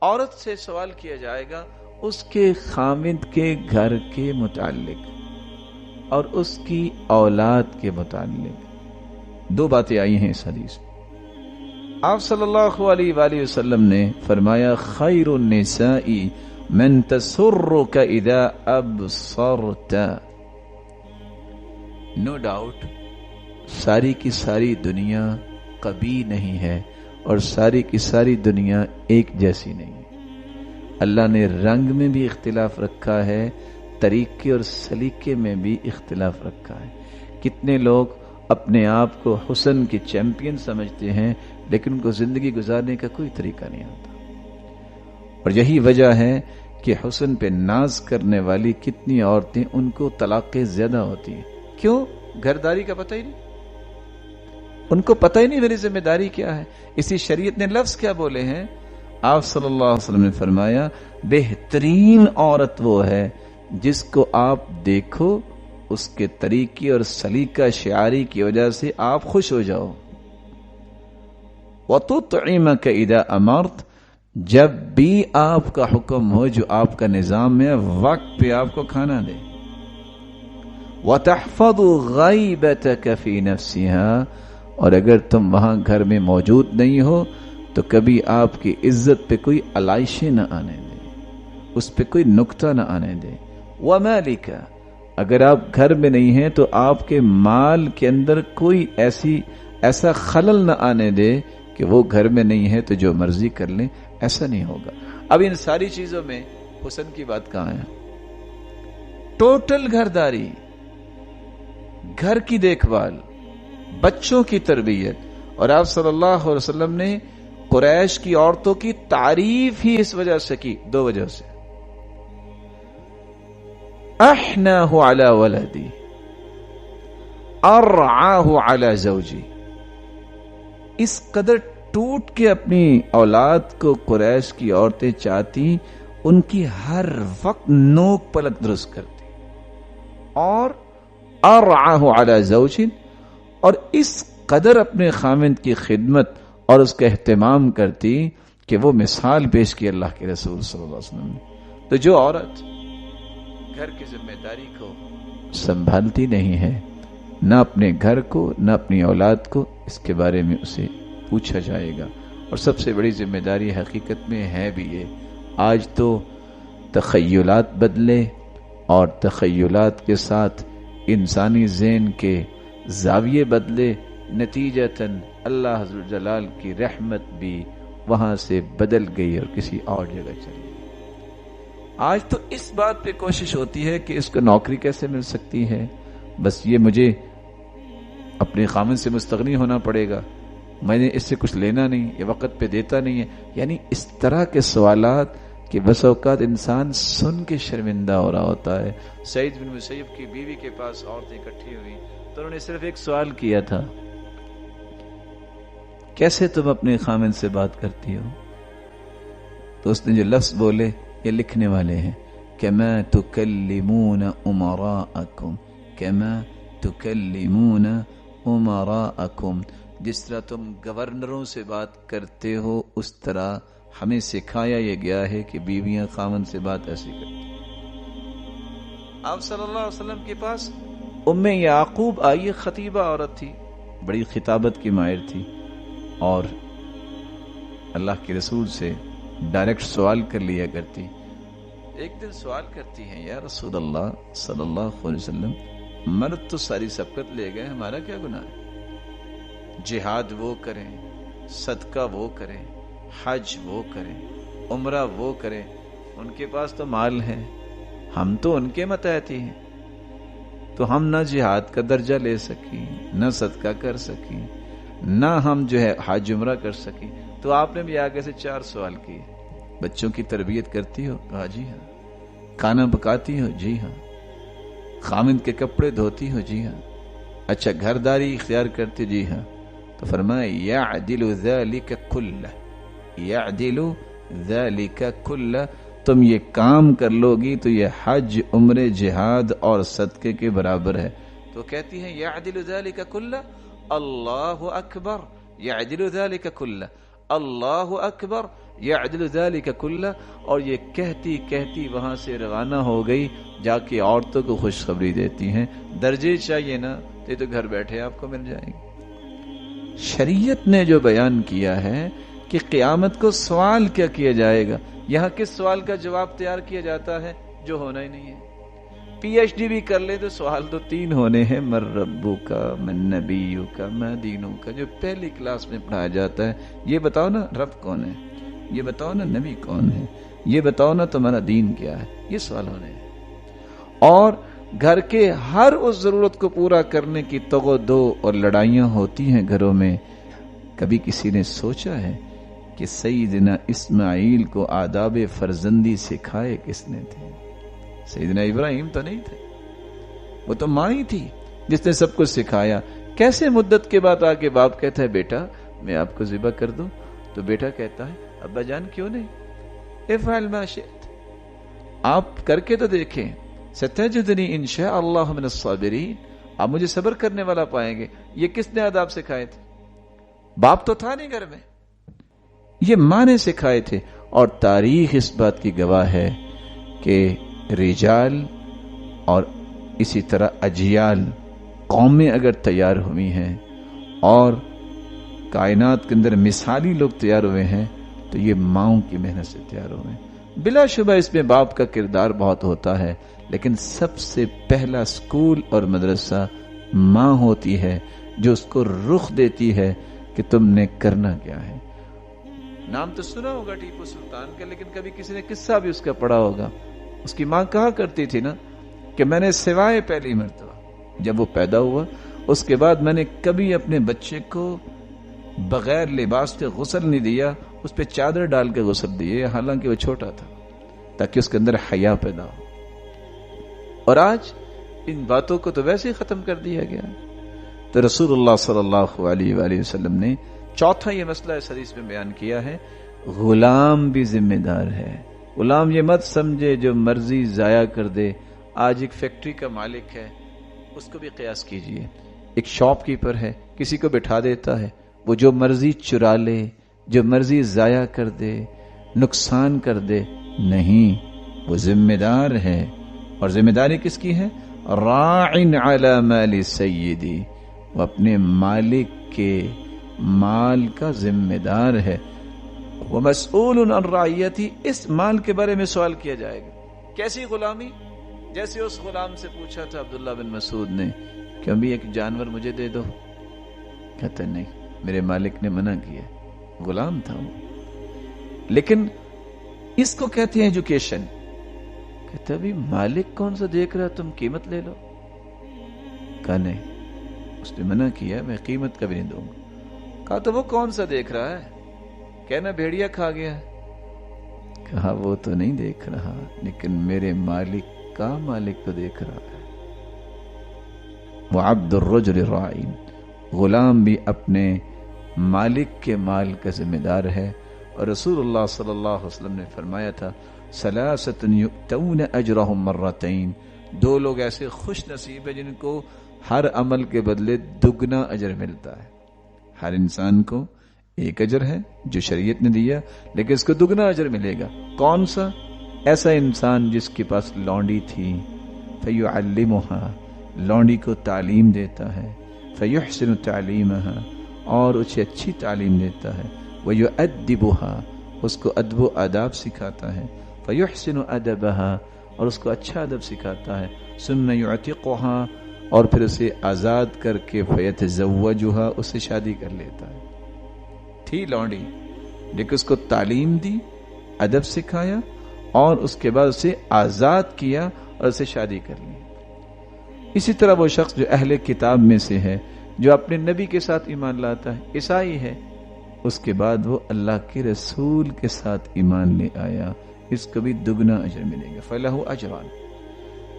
عورت سے سوال کیا جائے گا اس کے خاوند کے گھر کے متعلق اور اس کی اولاد کے متعلق. دو باتیں آئی ہیں اس حدیث میں. آپ صلی اللہ علیہ وآلہ وسلم نے فرمایا خیر النساء من تسرک اذا ابصرت. نو ڈاؤٹ ساری کی ساری دنیا قبیح نہیں ہے اور ساری کی ساری دنیا ایک جیسی نہیں ہے. اللہ نے رنگ میں بھی اختلاف رکھا ہے، طریقے اور سلیقے میں بھی اختلاف رکھا ہے. کتنے لوگ اپنے آپ کو حسن کے چیمپئن سمجھتے ہیں لیکن ان کو زندگی گزارنے کا کوئی طریقہ نہیں آتا. اور یہی وجہ ہے کہ حسن پہ ناز کرنے والی کتنی عورتیں ان کو طلاقیں زیادہ ہوتی ہیں. کیوں؟ گھرداری کا پتہ ہی نہیں، ان کو پتہ ہی نہیں میری ذمہ داری کیا ہے. اسی شریعت نے لفظ کیا بولے ہیں؟ آپ صلی اللہ علیہ وسلم نے فرمایا بہترین عورت وہ ہے جس کو آپ دیکھو اس کے طریقے اور سلیقہ شعاری کی وجہ سے آپ خوش ہو جاؤ. وَتُطْعِمَكَ إِذَا أَمَرْتَ، جب بھی آپ کا حکم ہو، جو آپ کا نظام ہے، وقت پہ آپ کو کھانا دے. وَتَحْفَظُ غَيْبَتَكَ فِي نَفْسِهَا، اور اگر تم وہاں گھر میں موجود نہیں ہو تو کبھی آپ کی عزت پہ کوئی علائشیں نہ آنے دے، اس پہ کوئی نکتہ نہ آنے دے. وَمَالِكَ، اگر آپ گھر میں نہیں ہیں تو آپ کے مال کے اندر کوئی ایسا خلل نہ آنے دے کہ وہ گھر میں نہیں ہے تو جو مرضی کر لیں، ایسا نہیں ہوگا. اب ان ساری چیزوں میں حسن کی بات کہاں ہے؟ ٹوٹل گھرداری، گھر کی دیکھ بھال، بچوں کی تربیت. اور آپ صلی اللہ علیہ وسلم نے قریش کی عورتوں کی تعریف ہی اس وجہ سے کی، دو وجہ سے. احناہ علی ولدی ارعاہ علی زوجی، اس قدر ٹوٹ کے اپنی اولاد کو قریش کی عورتیں چاہتی، ان کی ہر وقت نوک پلک درست کرتی، اور ارعاہ علی زوجی، اور اس قدر اپنے خاوند کی خدمت اور اس کا اہتمام کرتی کہ وہ مثال پیش کی اللہ کے رسول صلی اللہ علیہ وسلم نے. تو جو عورت گھر کی ذمہ داری کو سنبھالتی نہیں ہے، نہ اپنے گھر کو نہ اپنی اولاد کو، اس کے بارے میں اسے پوچھا جائے گا. اور سب سے بڑی ذمہ داری حقیقت میں ہے بھی یہ. آج تو تخیلات بدلے اور تخیلات کے ساتھ انسانی ذہن کے زاویے بدلے، نتیجتاً اللہ حضر جلال کی رحمت بھی وہاں سے بدل گئی اور کسی اور جگہ چلی گئی. آج تو اس بات پہ کوشش ہوتی ہے کہ اس کو نوکری کیسے مل سکتی ہے، بس یہ مجھے اپنے خامن سے مستغنی ہونا پڑے گا، میں نے اس سے کچھ لینا نہیں، یہ وقت پہ دیتا نہیں ہے. یعنی اس طرح کے سوالات کہ بس اوقات انسان سن کے شرمندہ ہو رہا ہوتا ہے. سعید بن مسیب کی بیوی کے پاس عورتیں اکٹھی ہوئی تو انہوں نے صرف ایک سوال کیا تھا، کیسے تم اپنے خامن سے بات کرتی ہو؟ تو اس نے جو لفظ بولے یہ لکھنے والے ہیں، کما تکلمون امراءکم، کما تکلمون امراءکم، جس طرح تم گورنروں سے بات کرتے ہو اس طرح ہمیں سکھایا یہ گیا ہے کہ بیویاں خامن سے بات ایسی کرتی. آپ صلی اللہ علیہ وسلم کے پاس ام یعقوب آئی، خطیبہ عورت تھی، بڑی خطابت کی ماہر تھی، اور اللہ کے رسول سے ڈائریکٹ سوال کر لیا کرتی. ایک دن سوال کرتی ہیں، یا رسول اللہ صلی اللہ علیہ وسلم، مرد تو ساری سبقت لے گئے، ہمارا کیا گناہ ہے؟ جہاد وہ کریں، صدقہ وہ کریں، حج وہ کریں، عمرہ وہ کریں، ان کے پاس تو مال ہے، ہم تو ان کے متحتی ہیں، تو ہم نہ جہاد کا درجہ لے سکیں، نہ صدقہ کر سکیں، نہ ہم جو ہے حج عمرہ کر سکیں. تو آپ نے بھی آگے سے 4 سوال کیے. بچوں کی تربیت کرتی ہو؟ کہا جی ہاں. کھانا پکاتی ہو؟ جی ہاں. خامند کے کپڑے دھوتی ہو؟ جی ہاں. اچھا گھرداری اختیار کرتی؟ جی ہاں. تو فرمایا یعدل ذلک کلہ، یعدل ذلک کلہ، تم یہ کام کر لو گی تو یہ حج عمرے جہاد اور صدقے کے برابر ہے. تو کہتی ہیں یعدل ذلک کلہ، اللہ اکبر، یعدل ذلک کلہ، اللہ اکبر، یعدل ذلک کلہ، اور یہ کہتی کہتی وہاں سے روانہ ہو گئی، جا کے عورتوں کو خوشخبری دیتی ہیں، درجے چاہیے نا تو گھر بیٹھے آپ کو مل جائیں گے۔ شریعت نے جو بیان کیا ہے کہ قیامت کو سوال کیا کیا جائے گا، یہاں کس سوال کا جواب تیار کیا جاتا ہے جو ہونا ہی نہیں ہے۔ پی ایچ ڈی بھی کر لے تو سوال تو 3 ہونے ہیں، من ربک من نبیک ما دینک، جو پہلی کلاس میں پڑھایا جاتا ہے۔ یہ بتاؤ نا رب کون ہے، یہ بتاؤ نا نبی کون ہے، یہ بتاؤ نا تمہارا دین کیا ہے، یہ سوال ہونے ہیں۔ اور گھر کے ہر اس ضرورت کو پورا کرنے کی تگ دو اور لڑائیاں ہوتی ہیں گھروں میں۔ کبھی کسی نے سوچا ہے کہ سیدنا اسماعیل کو آداب فرزندی سکھائے کس نے تھے؟ سیدنا ابراہیم تو نہیں تھے، وہ تو ماں ہی تھی جس نے سب کچھ سکھایا۔ کیسے مدت کے بعد آ کے باپ کہتا ہے بیٹا میں آپ کو ذبح کر دوں، تو بیٹا کہتا ہے ابا جان کیوں نہیں، افعل ما شئت، آپ کر کے تو دیکھیں، ستجدنی انشاء اللہ من الصابرین، آپ مجھے صبر کرنے والا پائیں گے۔ یہ کس نے آداب سکھائے تھے؟ باپ تو تھا نہیں گھر میں، یہ ماں نے سکھائے تھے۔ اور تاریخ اس بات کی گواہ ہے کہ رجال اور اسی طرح اجیال، قومیں اگر تیار ہوئی ہیں اور کائنات کے اندر مثالی لوگ تیار ہوئے ہیں تو یہ ماؤں کی محنت سے تیار ہوئے ہیں۔ بلا شبہ اس میں باپ کا کردار بہت ہوتا ہے، لیکن سب سے پہلا سکول اور مدرسہ ماں ہوتی ہے، جو اس کو رخ دیتی ہے کہ تم نے کرنا کیا ہے۔ نام تو سنا ہوگا ٹیپو سلطان کا، لیکن کبھی کسی نے قصہ بھی اس کا پڑھا ہوگا۔ اس کی ماں کہا کرتی تھی نا کہ میں نے سوائے پہلی مرتبہ جب وہ پیدا ہوا اس کے بعد میں نے کبھی اپنے بچے کو بغیر لباس کے غسل نہیں دیا، اس پہ چادر ڈال کے غسل دیے، حالانکہ وہ چھوٹا تھا، تاکہ اس کے اندر حیا پیدا ہو۔ اور آج ان باتوں کو تو ویسے ہی ختم کر دیا گیا۔ تو رسول اللہ صلی اللہ علیہ وآلہ وسلم نے چوتھا یہ مسئلہ اس حدیث میں بیان کیا ہے، غلام بھی ذمہ دار ہے۔ غلام یہ مت سمجھے جو مرضی ضائع کر دے۔ آج ایک فیکٹری کا مالک ہے، اس کو بھی قیاس کیجئے، ایک شاپ کیپر ہے، کسی کو بٹھا دیتا ہے، وہ جو مرضی چرا لے، جو مرضی ضائع کر دے، نقصان کر دے، نہیں، وہ ذمہ دار ہے۔ اور ذمہ داری کس کی ہے؟ راعن علی مال سیدی، وہ اپنے مالک کے مال کا ذمہ دار ہے۔ وَمَسْئُولٌ عَنْ رَعِيَّتِهِ، اس مال کے بارے میں سوال کیا جائے گا۔ کیسی غلامی؟ جیسے اس غلام سے پوچھا تھا عبداللہ بن مسعود نے کہ ابھی ایک جانور مجھے دے دو، کہتا نہیں، میرے مالک نے منع کیا۔ غلام تھا وہ، لیکن اس کو کہتے ہیں ایجوکیشن۔ کہتا ابھی مالک کون سا دیکھ رہا، تم قیمت لے لو۔ کہا نہیں، اس نے منع کیا، میں قیمت کبھی نہیں دوں گا۔ کہا تو وہ کون سا دیکھ رہا ہے؟ کہنا بھیڑیا کھا گیا۔ کہا وہ تو نہیں دیکھ رہا، لیکن میرے مالک کا مالک تو دیکھ رہا ہے۔ وعبد الرجل راعٍ، غلام بھی اپنے مالک کے مال کا ذمہ دار ہے۔ اور رسول اللہ صلی اللہ علیہ وسلم نے فرمایا تھا ثلاثۃ یؤتون اجرهم مرتين، 2 لوگ ایسے خوش نصیب ہیں جن کو ہر عمل کے بدلے دگنا اجر ملتا ہے۔ ہر انسان کو ایک اجر ہے جو شریعت نے دیا، لیکن اس کو دگنا اجر ملے گا۔ کون سا؟ ایسا انسان جس کے پاس لونڈی تھی، فیعلمها، لونڈی کو تعلیم دیتا ہے، فیحسن تعلیمها، اور اسے اچھی تعلیم دیتا ہے، ویؤدبها، اس کو ادب و آداب سکھاتا ہے، فیحسن ادبها، اور اس کو اچھا ادب سکھاتا ہے، ثم یعتقها، اور پھر اسے آزاد کر کے فیتزوجها، اسے شادی کر لیتا ہے۔ تھی لونڈی، لیکن اس کو تعلیم دی، ادب سکھایا، اور اس کے بعد اسے آزاد کیا اور اسے شادی کر لی۔ اسی طرح وہ شخص جو اہل کتاب میں سے ہے، جو اپنے نبی کے ساتھ ایمان لاتا ہے، عیسائی ہے، اس کے بعد وہ اللہ کے رسول کے ساتھ ایمان لے آیا، اس کو بھی دگنا اجر ملے گا، فلہ اجران۔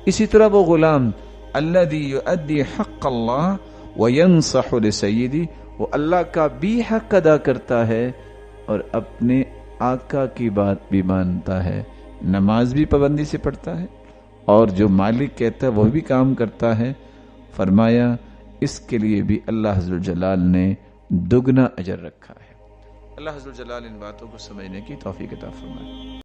اسی طرح وہ غلام الذی یؤدی حق اللہ وینصح لسیدی، وہ اللہ کا بھی حق ادا کرتا ہے اور اپنے آقا کی بات بھی مانتا ہے، نماز بھی پابندی سے پڑھتا ہے، اور جو مالک کہتا ہے وہ بھی کام کرتا ہے۔ فرمایا اس کے لیے بھی اللہ عز و جلال نے دگنا اجر رکھا ہے۔ اللہ عز و جلال ان باتوں کو سمجھنے کی توفیق عطا فرمائے۔